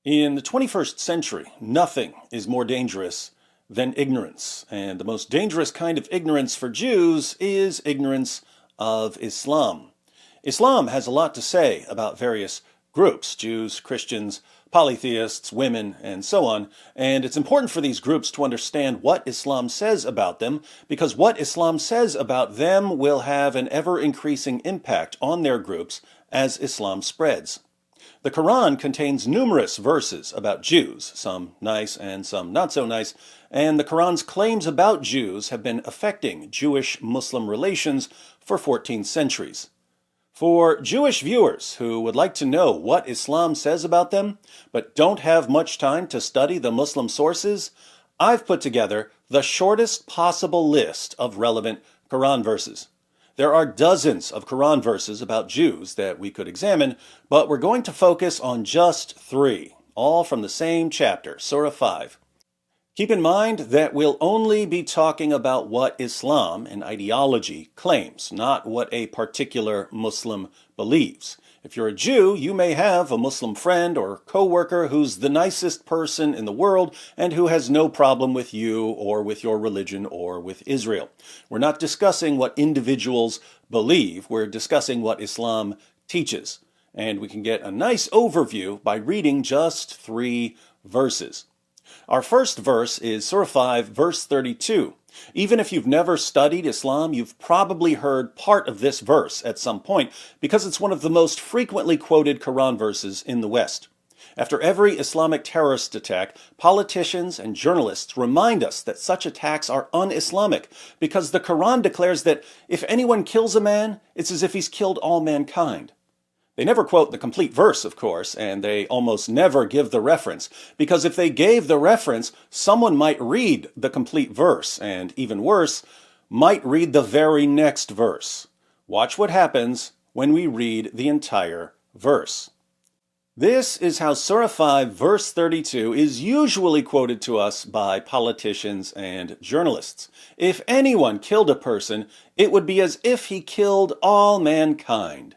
In the 21st century, nothing is more dangerous than ignorance. And the most dangerous kind of ignorance for Jews is ignorance of Islam. Islam has a lot to say about various groups, Jews, Christians, polytheists, women, and so on. And it's important for these groups to understand what Islam says about them, because what Islam says about them will have an ever-increasing impact on their groups as Islam spreads. The Quran contains numerous verses about Jews, some nice and some not so nice, and the Quran's claims about Jews have been affecting Jewish-Muslim relations for 14 centuries. For Jewish viewers who would like to know what Islam says about them, but don't have much time to study the Muslim sources, I've put together the shortest possible list of relevant Quran verses. There are dozens of Quran verses about Jews that we could examine, but we're going to focus on just 3, all from the same chapter, Surah 5. Keep in mind that we'll only be talking about what Islam, an ideology, claims, not what a particular Muslim believes. If you're a Jew, you may have a Muslim friend or coworker who's the nicest person in the world and who has no problem with you or with your religion or with Israel. We're not discussing what individuals believe. We're discussing what Islam teaches. And we can get a nice overview by reading just 3 verses. Our first verse is Surah 5, verse 32. Even if you've never studied Islam, you've probably heard part of this verse at some point because it's one of the most frequently quoted Quran verses in the West. After every Islamic terrorist attack, politicians and journalists remind us that such attacks are un-Islamic because the Quran declares that if anyone kills a man, it's as if he's killed all mankind. They never quote the complete verse, of course, and they almost never give the reference, because if they gave the reference, someone might read the complete verse, and even worse, might read the very next verse. Watch what happens when we read the entire verse. This is how Surah 5, verse 32 is usually quoted to us by politicians and journalists. If anyone killed a person, it would be as if he killed all mankind.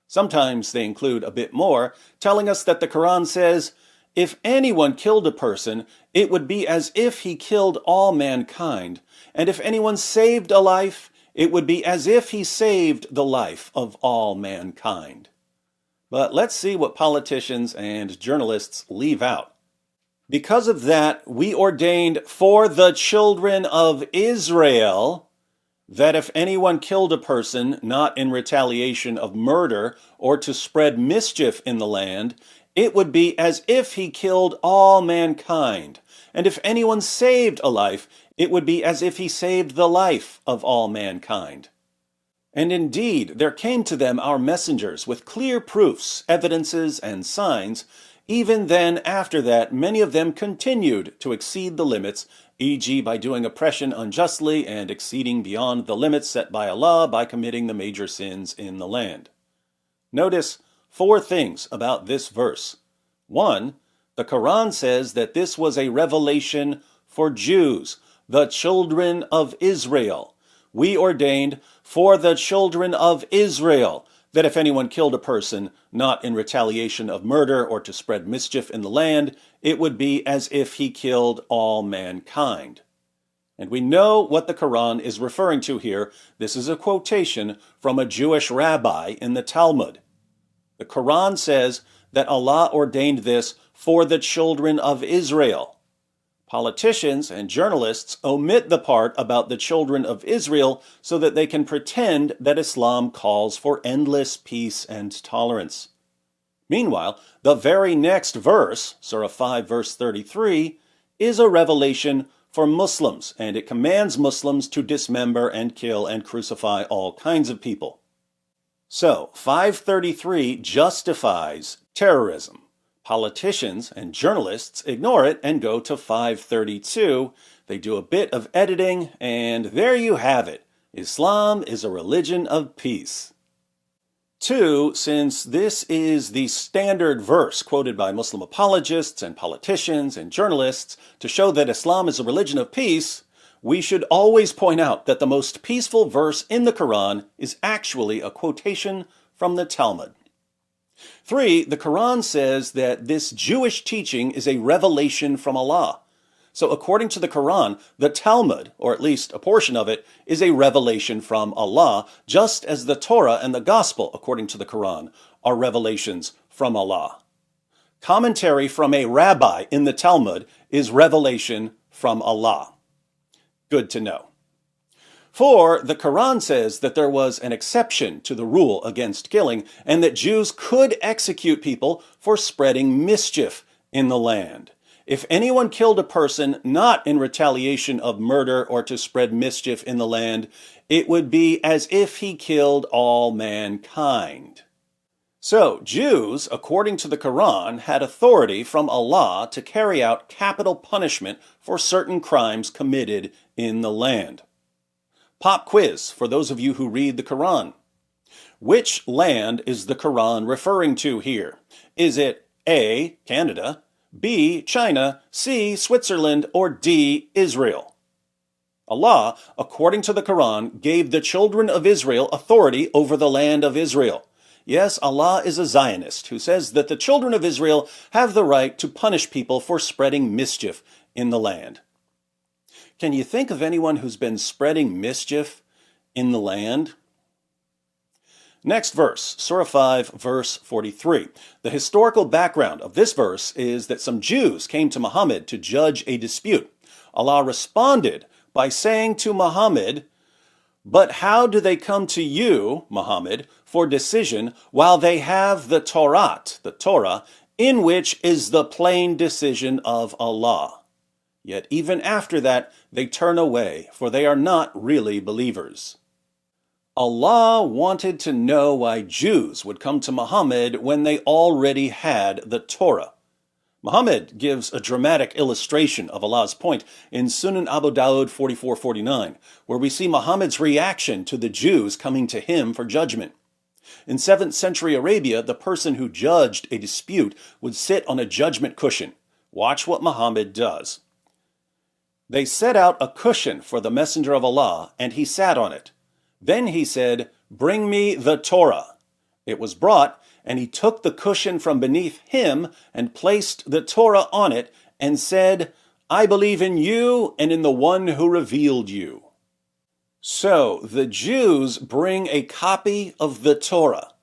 Sometimes they include a bit more, telling us that the Quran says, if anyone killed a person, it would be as if he killed all mankind, and if anyone saved a life, it would be as if he saved the life of all mankind. But let's see what politicians and journalists leave out. Because of that, we ordained for the children of Israel that if anyone killed a person not in retaliation of murder or to spread mischief in the land, it would be as if he killed all mankind. And if anyone saved a life, it would be as if he saved the life of all mankind. And indeed, there came to them our messengers with clear proofs, evidences, and signs. Even then, after that, many of them continued to exceed the limits, e.g. by doing oppression unjustly and exceeding beyond the limits set by Allah by committing the major sins in the land. Notice 4 things about this verse. 1, the Quran says that this was a revelation for Jews, the children of Israel. We ordained for the children of Israel that if anyone killed a person not in retaliation of murder or to spread mischief in the land, it would be as if he killed all mankind. And we know what the Quran is referring to here. This is a quotation from a Jewish rabbi in the Talmud. The Quran says that Allah ordained this for the children of Israel. Politicians and journalists omit the part about the children of Israel so that they can pretend that Islam calls for endless peace and tolerance. Meanwhile, the very next verse, Surah 5, verse 33, is a revelation for Muslims, and it commands Muslims to dismember and kill and crucify all kinds of people. So, 533 justifies terrorism. Politicians and journalists ignore it and go to 532. They do a bit of editing, and there you have it. Islam is a religion of peace. 2, since this is the standard verse quoted by Muslim apologists and politicians and journalists to show that Islam is a religion of peace, we should always point out that the most peaceful verse in the Quran is actually a quotation from the Talmud. 3, the Quran says that this Jewish teaching is a revelation from Allah. So according to the Quran, the Talmud, or at least a portion of it, is a revelation from Allah, just as the Torah and the Gospel, according to the Quran, are revelations from Allah. Commentary from a rabbi in the Talmud is revelation from Allah. Good to know. 4, the Quran says that there was an exception to the rule against killing, and that Jews could execute people for spreading mischief in the land. If anyone killed a person not in retaliation of murder or to spread mischief in the land, it would be as if he killed all mankind. So, Jews, according to the Quran, had authority from Allah to carry out capital punishment for certain crimes committed in the land. Pop quiz for those of you who read the Quran. Which land is the Quran referring to here? Is it A, Canada, B, China, C, Switzerland, or D, Israel? Allah, according to the Quran, gave the children of Israel authority over the land of Israel. Yes, Allah is a Zionist who says that the children of Israel have the right to punish people for spreading mischief in the land. Can you think of anyone who's been spreading mischief in the land? Next verse, Surah 5, verse 43. The historical background of this verse is that some Jews came to Muhammad to judge a dispute. Allah responded by saying to Muhammad, "But how do they come to you, Muhammad, for decision while they have the Torah, in which is the plain decision of Allah? Yet even after that, they turn away, for they are not really believers." Allah wanted to know why Jews would come to Muhammad when they already had the Torah. Muhammad gives a dramatic illustration of Allah's point in Sunan Abu Dawud 4449, where we see Muhammad's reaction to the Jews coming to him for judgment. In 7th century Arabia, the person who judged a dispute would sit on a judgment cushion. Watch what Muhammad does. They set out a cushion for the Messenger of Allah, and he sat on it. Then he said, "Bring me the Torah." It was brought, and he took the cushion from beneath him and placed the Torah on it and said, "I believe in you and in the one who revealed you." So the Jews bring a copy of the Torah.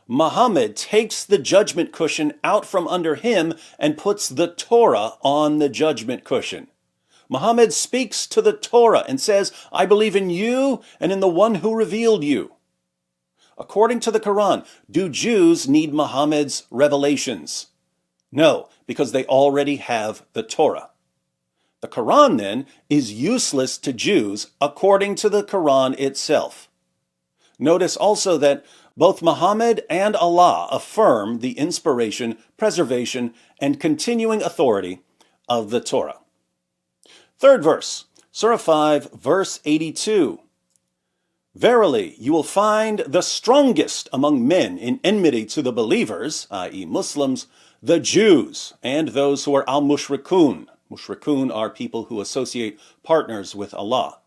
Muhammad takes the judgment cushion out from under him and puts the Torah on the judgment cushion. Muhammad speaks to the Torah and says, "I believe in you and in the one who revealed you." According to the Quran, do Jews need Muhammad's revelations? No, because they already have the Torah. The Quran, then, is useless to Jews according to the Quran itself. Notice also that both Muhammad and Allah affirm the inspiration, preservation, and continuing authority of the Torah. Third verse, Surah 5, verse 82. "Verily, you will find the strongest among men in enmity to the believers, i.e. Muslims, the Jews, and those who are al-mushrikun. Mushrikun are people who associate partners with Allah.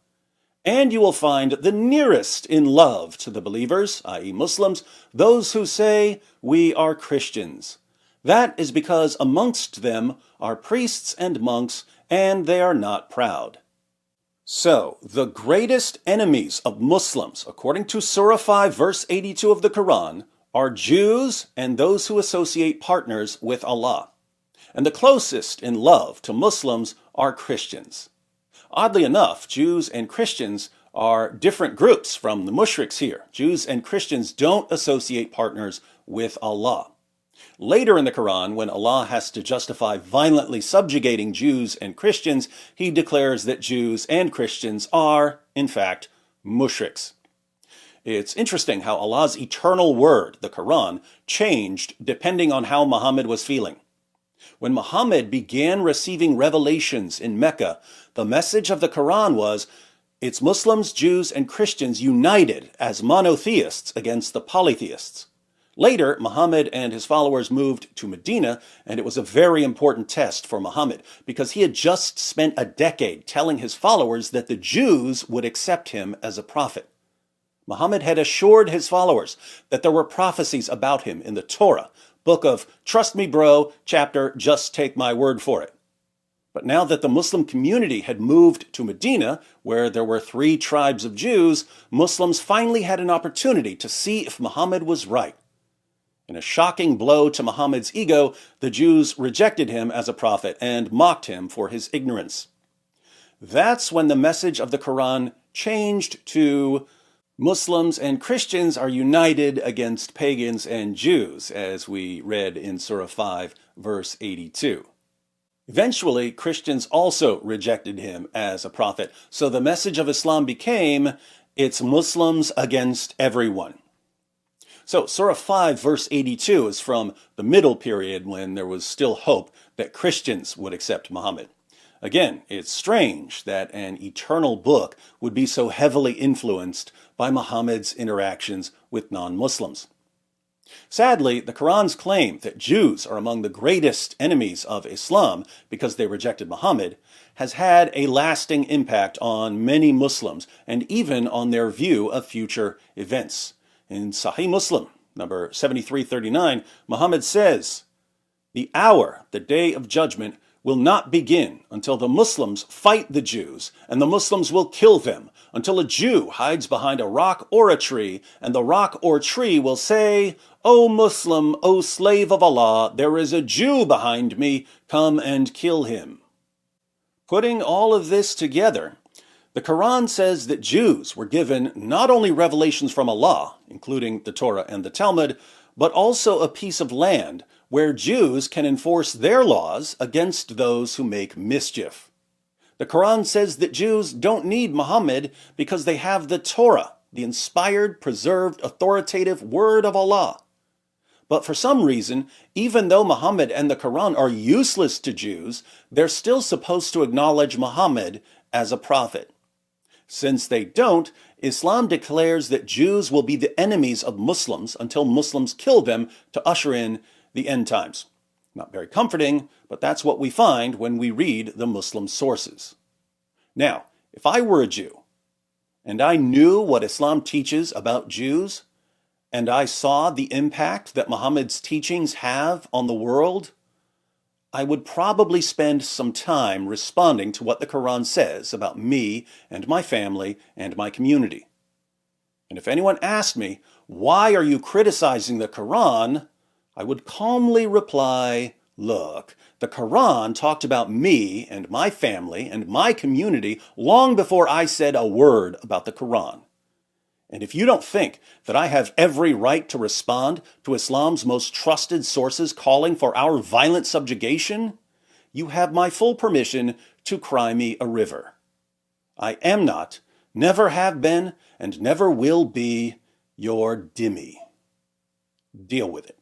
And you will find the nearest in love to the believers, i.e. Muslims, those who say, 'We are Christians.' That is because amongst them are priests and monks, and they are not proud." So, the greatest enemies of Muslims, according to Surah 5, verse 82 of the Quran, are Jews and those who associate partners with Allah. And the closest in love to Muslims are Christians. Oddly enough, Jews and Christians are different groups from the mushriks here. Jews and Christians don't associate partners with Allah. Later in the Quran, when Allah has to justify violently subjugating Jews and Christians, he declares that Jews and Christians are, in fact, mushriks. It's interesting how Allah's eternal word, the Quran, changed depending on how Muhammad was feeling. When Muhammad began receiving revelations in Mecca, the message of the Quran was, it's Muslims, Jews, and Christians united as monotheists against the polytheists. Later, Muhammad and his followers moved to Medina, and it was a very important test for Muhammad because he had just spent a decade telling his followers that the Jews would accept him as a prophet. Muhammad had assured his followers that there were prophecies about him in the Torah, book of Trust Me Bro, chapter Just Take My Word for It. But now that the Muslim community had moved to Medina, where there were 3 tribes of Jews, Muslims finally had an opportunity to see if Muhammad was right. In a shocking blow to Muhammad's ego, the Jews rejected him as a prophet and mocked him for his ignorance. That's when the message of the Quran changed to Muslims and Christians are united against pagans and Jews, as we read in Surah 5, verse 82. Eventually, Christians also rejected him as a prophet, so the message of Islam became, it's Muslims against everyone. So Surah 5, verse 82 is from the middle period when there was still hope that Christians would accept Muhammad. Again, it's strange that an eternal book would be so heavily influenced by Muhammad's interactions with non-Muslims. Sadly, the Quran's claim that Jews are among the greatest enemies of Islam because they rejected Muhammad has had a lasting impact on many Muslims and even on their view of future events. In Sahih Muslim, number 7339, Muhammad says, "The hour, the day of judgment, will not begin until the Muslims fight the Jews, and the Muslims will kill them, until a Jew hides behind a rock or a tree, and the rock or tree will say, 'O Muslim, O slave of Allah, there is a Jew behind me, come and kill him.'" Putting all of this together, the Quran says that Jews were given not only revelations from Allah, including the Torah and the Talmud, but also a piece of land where Jews can enforce their laws against those who make mischief. The Quran says that Jews don't need Muhammad because they have the Torah, the inspired, preserved, authoritative word of Allah. But for some reason, even though Muhammad and the Quran are useless to Jews, they're still supposed to acknowledge Muhammad as a prophet. Since they don't, Islam declares that Jews will be the enemies of Muslims until Muslims kill them to usher in the end times. Not very comforting, but that's what we find when we read the Muslim sources. Now, if I were a Jew, and I knew what Islam teaches about Jews, and I saw the impact that Muhammad's teachings have on the world, I would probably spend some time responding to what the Quran says about me and my family and my community. And if anyone asked me, "Why are you criticizing the Quran?" I would calmly reply, "Look, the Quran talked about me and my family and my community long before I said a word about the Quran. And if you don't think that I have every right to respond to Islam's most trusted sources calling for our violent subjugation, you have my full permission to cry me a river. I am not, never have been, and never will be your dhimmi. Deal with it."